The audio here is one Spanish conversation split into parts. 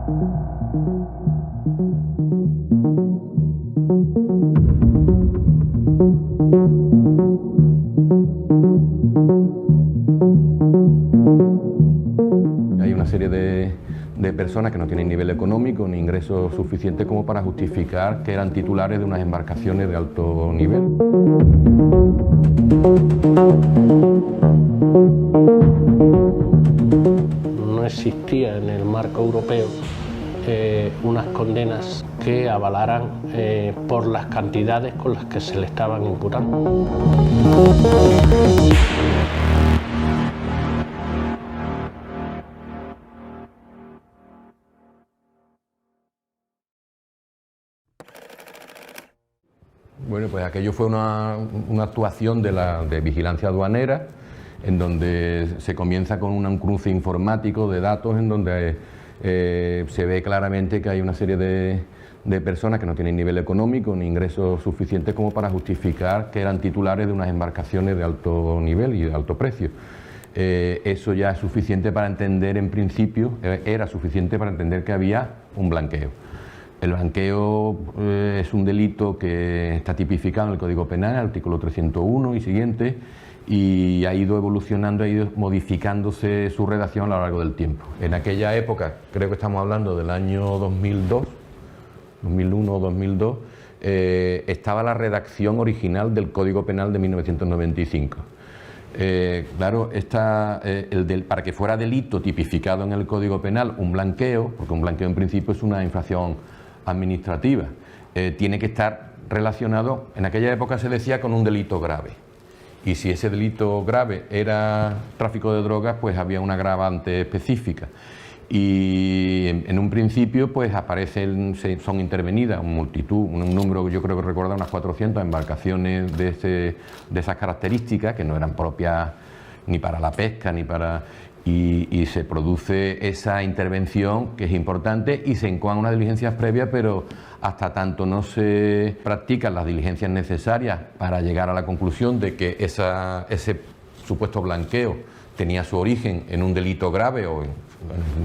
Hay una serie de personas que no tienen nivel económico ni ingresos suficientes como para justificar que eran titulares de unas embarcaciones de alto nivel. No existía en el marco europeo unas condenas que avalaran por las cantidades con las que se le estaban imputando. Bueno, pues aquello fue una actuación de vigilancia aduanera, en donde se comienza con un cruce informático de datos, en donde se ve claramente que hay una serie de personas que no tienen nivel económico ni ingresos suficientes como para justificar que eran titulares de unas embarcaciones de alto nivel y de alto precio. Eso ya es suficiente para entender, en principio, era suficiente para entender que había un blanqueo. El blanqueo es un delito que está tipificado en el Código Penal, artículo 301 y siguiente, y ha ido evolucionando, ha ido modificándose su redacción a lo largo del tiempo. En aquella época, creo que estamos hablando del año 2002, 2001 o 2002, estaba la redacción original del Código Penal de 1995. Claro, para que fuera delito tipificado en el Código Penal un blanqueo, porque un blanqueo en principio es una infracción administrativa, tiene que estar relacionado, en aquella época se decía, con un delito grave. Y si ese delito grave era tráfico de drogas, pues había una agravante específica. Y en un principio pues son intervenidas un número, yo creo que recuerda, unas 400 embarcaciones de esas características, que no eran propias ni para la pesca ni para... Y se produce esa intervención, que es importante, y se incoan unas diligencias previas, pero hasta tanto no se practican las diligencias necesarias para llegar a la conclusión de que ese supuesto blanqueo tenía su origen en un delito grave, o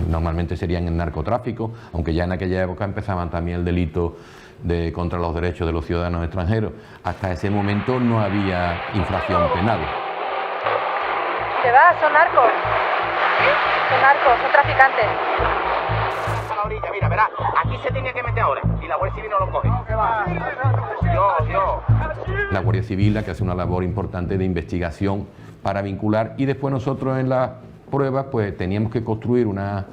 normalmente serían en narcotráfico, aunque ya en aquella época empezaban también el delito contra los derechos de los ciudadanos extranjeros. Hasta ese momento no había infracción penal. ¿Te vas? Son narcos. Son narcos, son traficantes. A la orilla, mira, verá, aquí se tenía que meter ahora y la Guardia Civil no lo coge. Dios. La Guardia Civil, la que hace una labor importante de investigación para vincular, y después nosotros en las pruebas pues teníamos que construir una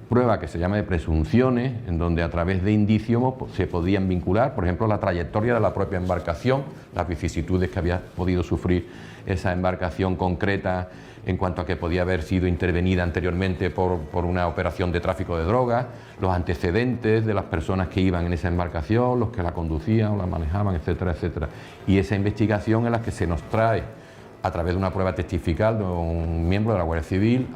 prueba que se llama de presunciones, en donde a través de indicios se podían vincular, por ejemplo, la trayectoria de la propia embarcación, las vicisitudes que había podido sufrir esa embarcación concreta en cuanto a que podía haber sido intervenida anteriormente por una operación de tráfico de drogas, los antecedentes de las personas que iban en esa embarcación, los que la conducían o la manejaban, etcétera, etcétera. Y esa investigación es la que se nos trae a través de una prueba testifical de un miembro de la Guardia Civil,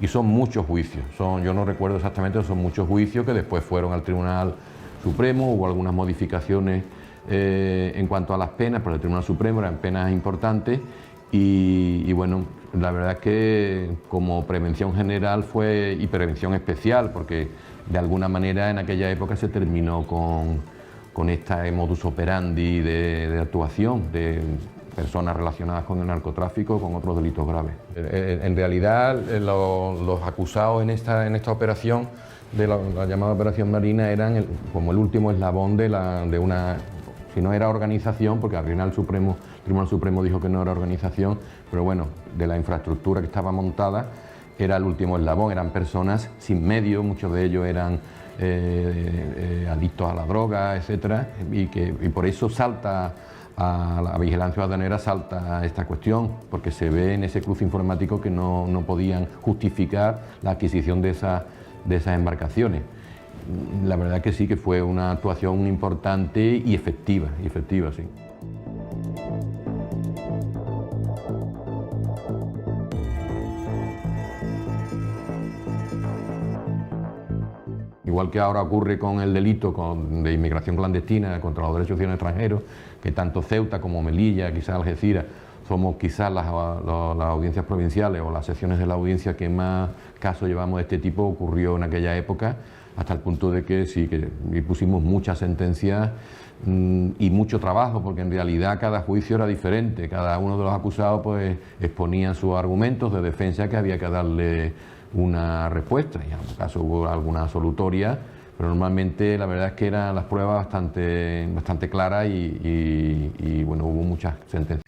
y son muchos juicios, yo no recuerdo exactamente, son muchos juicios que después fueron al Tribunal Supremo. Hubo algunas modificaciones en cuanto a las penas, pero el Tribunal Supremo eran penas importantes, y bueno, la verdad es que como prevención general y prevención especial, porque de alguna manera en aquella época se terminó con este modus operandi de actuación de personas relacionadas con el narcotráfico o con otros delitos graves. En realidad, los acusados en esta operación, de la llamada Operación Marina, eran como el último eslabón de una, si no era organización, porque al final el Tribunal Supremo dijo que no era organización, pero bueno, de la infraestructura que estaba montada, era el último eslabón. Eran personas sin medios, muchos de ellos eran adictos a la droga, etcétera, y por eso salta a la vigilancia aduanera, salta esta cuestión, porque se ve en ese cruce informático que no podían justificar la adquisición de esas embarcaciones. La verdad que sí, que fue una actuación importante y efectiva, sí. Igual que ahora ocurre con el delito de inmigración clandestina contra los derechos ciudadanos extranjeros, que tanto Ceuta como Melilla, quizás Algeciras, somos quizás las audiencias provinciales o las secciones de la audiencia que más casos llevamos de este tipo. Ocurrió en aquella época, hasta el punto de que sí, que pusimos muchas sentencias y mucho trabajo, porque en realidad cada juicio era diferente, cada uno de los acusados pues exponía sus argumentos de defensa que había que darle una respuesta, y en algún caso hubo alguna absolutoria, pero normalmente la verdad es que eran las pruebas bastante claras y bueno, hubo muchas sentencias.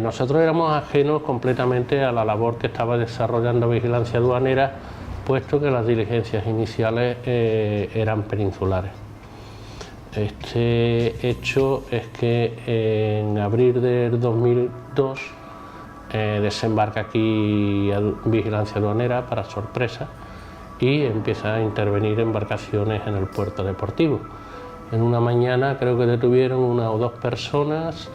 Nosotros éramos ajenos completamente a la labor que estaba desarrollando Vigilancia Aduanera, puesto que las diligencias iniciales eran peninsulares. Este hecho es que en abril del 2002 desembarca aquí Vigilancia Aduanera para sorpresa y empieza a intervenir embarcaciones en el puerto deportivo. En una mañana creo que detuvieron 1 o 2 personas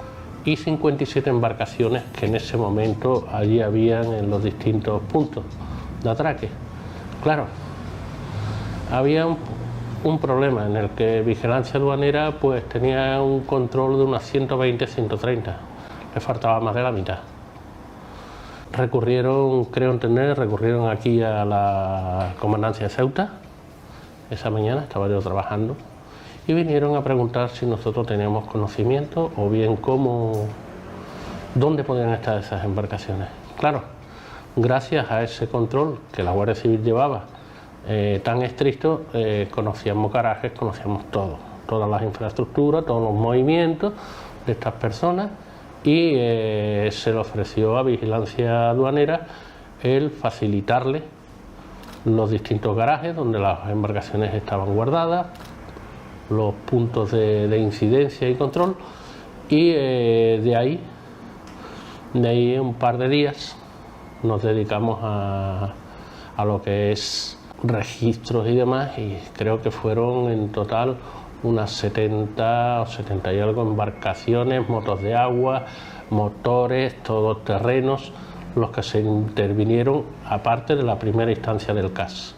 y 57 embarcaciones que en ese momento allí habían en los distintos puntos de atraque. Claro, había un problema en el que Vigilancia Aduanera pues tenía un control de unas 120-130, le faltaba más de la mitad. Recurrieron, creo entender, recurrieron aquí a la comandancia de Ceuta, esa mañana estaba yo trabajando, y vinieron a preguntar si nosotros teníamos conocimiento o bien dónde podían estar esas embarcaciones. Claro, gracias a ese control que la Guardia Civil llevaba tan estricto, conocíamos garajes, conocíamos todo, todas las infraestructuras, todos los movimientos de estas personas, y se le ofreció a Vigilancia Aduanera el facilitarle los distintos garajes donde las embarcaciones estaban guardadas, los puntos de incidencia y control, y de ahí un par de días nos dedicamos a lo que es registros y demás, y creo que fueron en total unas 70 o 70 y algo embarcaciones, motos de agua, motores, todoterrenos, los que se intervinieron aparte de la primera instancia del CAS.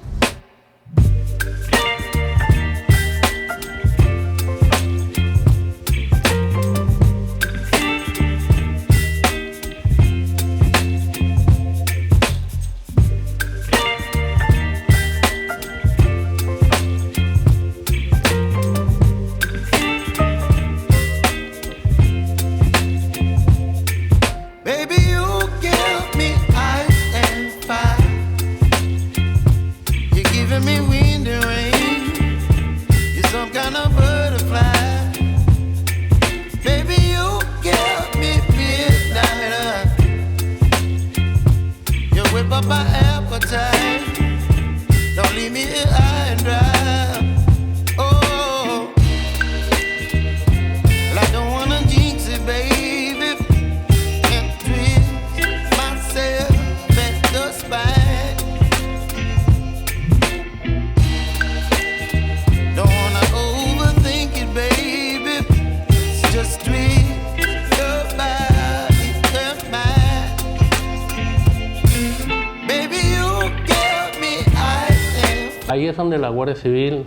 Ahí es donde la Guardia Civil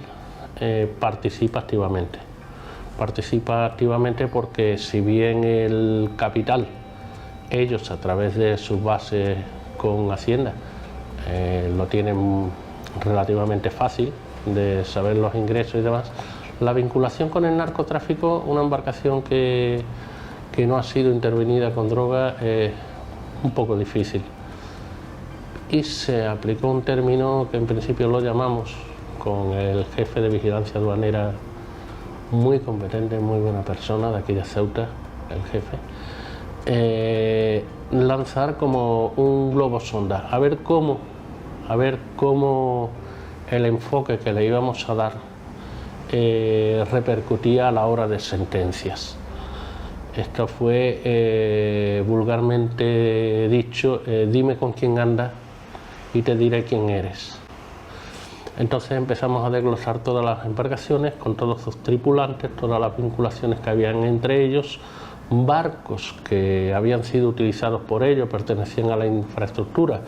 participa activamente. Participa activamente porque si bien el capital, ellos a través de sus bases con Hacienda, lo tienen relativamente fácil de saber los ingresos y demás, la vinculación con el narcotráfico, una embarcación que no ha sido intervenida con droga, es un poco difícil. Y se aplicó un término que en principio lo llamamos, con el jefe de Vigilancia Aduanera, muy competente, muy buena persona, de aquí de Ceuta, el jefe, lanzar como un globo sonda, a ver cómo el enfoque que le íbamos a dar repercutía a la hora de sentencias. Esto fue vulgarmente dicho, dime con quién andas y te diré quién eres. Entonces empezamos a desglosar todas las embarcaciones con todos sus tripulantes, todas las vinculaciones que habían entre ellos, barcos que habían sido utilizados por ellos, pertenecían a la infraestructura,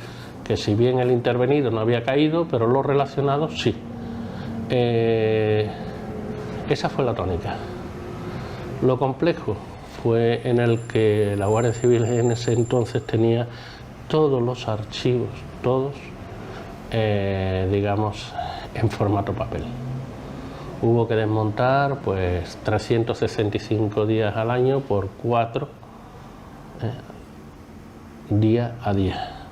que si bien el intervenido no había caído, pero los relacionados sí. Esa fue la tónica. Lo complejo fue en el que la Guardia Civil en ese entonces tenía todos los archivos, todos, digamos, en formato papel. Hubo que desmontar pues 365 días al año por 4, día a día,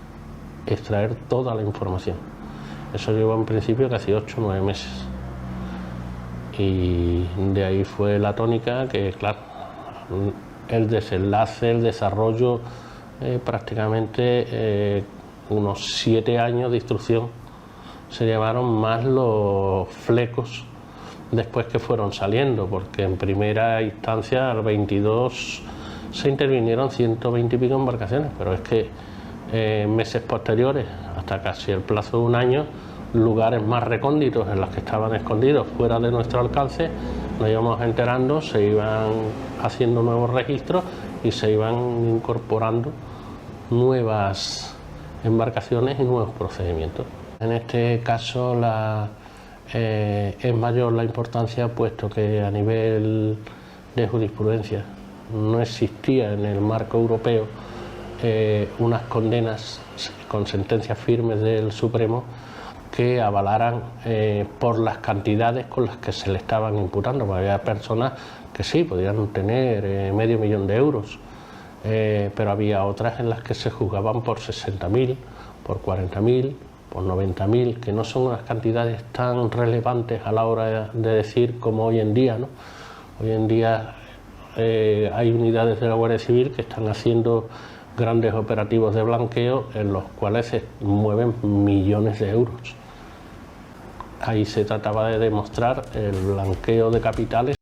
extraer toda la información. Eso llevó en principio casi 8 o 9 meses. Y de ahí fue la tónica que, claro, el desenlace, el desarrollo, prácticamente unos 7 años de instrucción se llevaron, más los flecos después que fueron saliendo, porque en primera instancia al 22 se intervinieron 120 y pico embarcaciones, pero es que meses posteriores, hasta casi el plazo de un año, lugares más recónditos en los que estaban escondidos fuera de nuestro alcance, nos íbamos enterando, se iban haciendo nuevos registros y se iban incorporando nuevas embarcaciones y nuevos procedimientos. En este caso es mayor la importancia, puesto que a nivel de jurisprudencia no existía en el marco europeo unas condenas con sentencias firmes del Supremo que avalaran por las cantidades con las que se le estaban imputando. Porque había personas que sí, podían tener medio millón de euros, pero había otras en las que se juzgaban por 60.000, por 40.000, por 90.000, que no son unas cantidades tan relevantes a la hora de decir como hoy en día, ¿no? Hoy en día hay unidades de la Guardia Civil que están haciendo grandes operativos de blanqueo en los cuales se mueven millones de euros. Ahí se trataba de demostrar el blanqueo de capitales.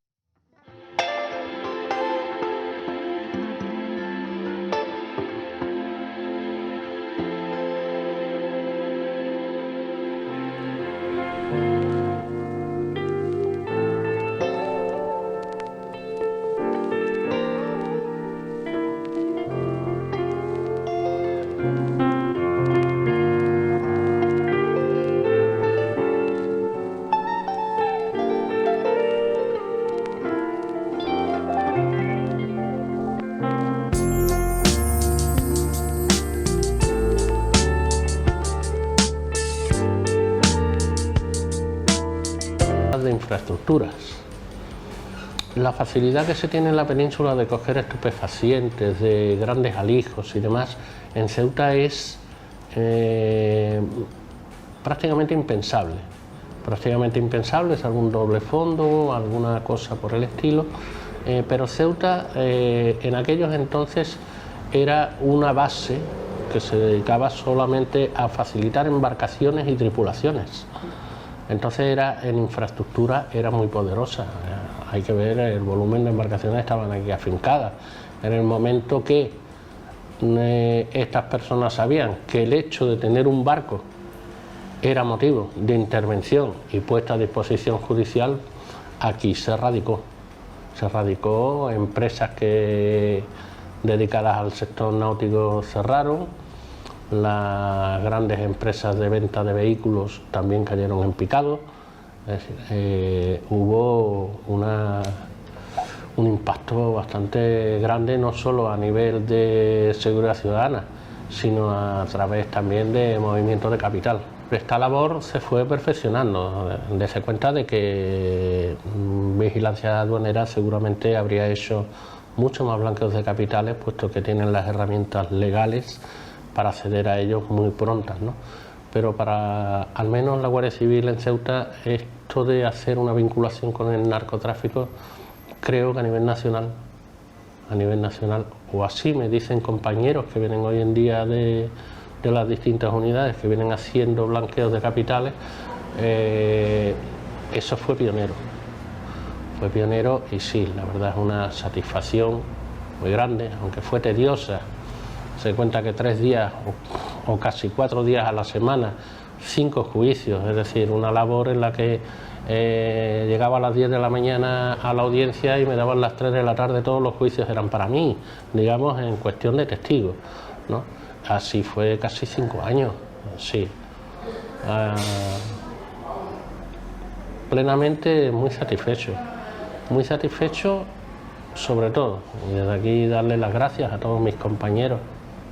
De infraestructuras. La facilidad que se tiene en la península de coger estupefacientes, de grandes alijos y demás, en Ceuta es prácticamente impensable. Prácticamente impensable, es algún doble fondo, alguna cosa por el estilo, pero Ceuta en aquellos entonces era una base que se dedicaba solamente a facilitar embarcaciones y tripulaciones. Entonces en infraestructura era muy poderosa. Hay que ver el volumen de embarcaciones que estaban aquí afincadas. En el momento que estas personas sabían que el hecho de tener un barco era motivo de intervención y puesta a disposición judicial, aquí se radicó. Se radicó, empresas dedicadas al sector náutico cerraron. Las grandes empresas de venta de vehículos también cayeron en picado. Es decir, hubo un impacto bastante grande, no solo a nivel de seguridad ciudadana, sino a través también de movimientos de capital. Esta labor se fue perfeccionando, dése cuenta de que Vigilancia Aduanera seguramente habría hecho mucho más blanqueos de capitales, puesto que tienen las herramientas legales para acceder a ellos muy prontas, ¿no? Pero para al menos la Guardia Civil en Ceuta, esto de hacer una vinculación con el narcotráfico, creo que a nivel nacional o así me dicen compañeros que vienen hoy en día de las distintas unidades, que vienen haciendo blanqueos de capitales, eso fue pionero. Fue pionero y sí, la verdad es una satisfacción muy grande, aunque fue tediosa. Se cuenta que 3 días o casi 4 días a la semana, 5 juicios, es decir, una labor en la que llegaba a las 10 de la mañana a la audiencia y me daban las 3 de la tarde, todos los juicios eran para mí, digamos, en cuestión de testigos, ¿no? Así fue casi 5 años, sí. Plenamente muy satisfecho sobre todo, y desde aquí darle las gracias a todos mis compañeros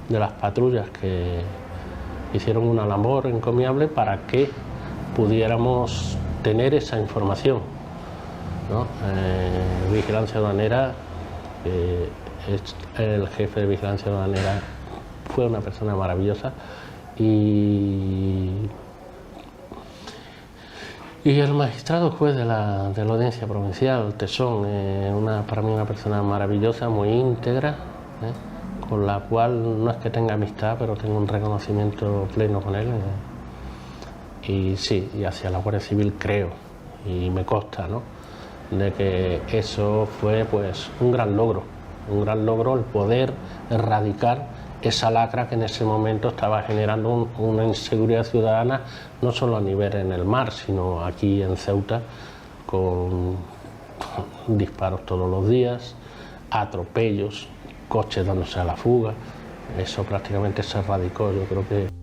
de las patrullas que hicieron una labor encomiable para que pudiéramos tener esa información, ¿no? Vigilancia Aduanera, el jefe de Vigilancia Aduanera fue una persona maravillosa y el magistrado juez de la Audiencia Provincial, Tesón, para mí una persona maravillosa, muy íntegra, con la cual no es que tenga amistad, pero tengo un reconocimiento pleno con él. Y sí, y hacia la Guardia Civil creo, y me consta, ¿no?, de que eso fue pues un gran logro el poder erradicar esa lacra que en ese momento estaba generando una inseguridad ciudadana, no solo a nivel en el mar, sino aquí en Ceuta, con disparos todos los días, atropellos, coches dándose a la fuga. Eso prácticamente se erradicó, yo creo que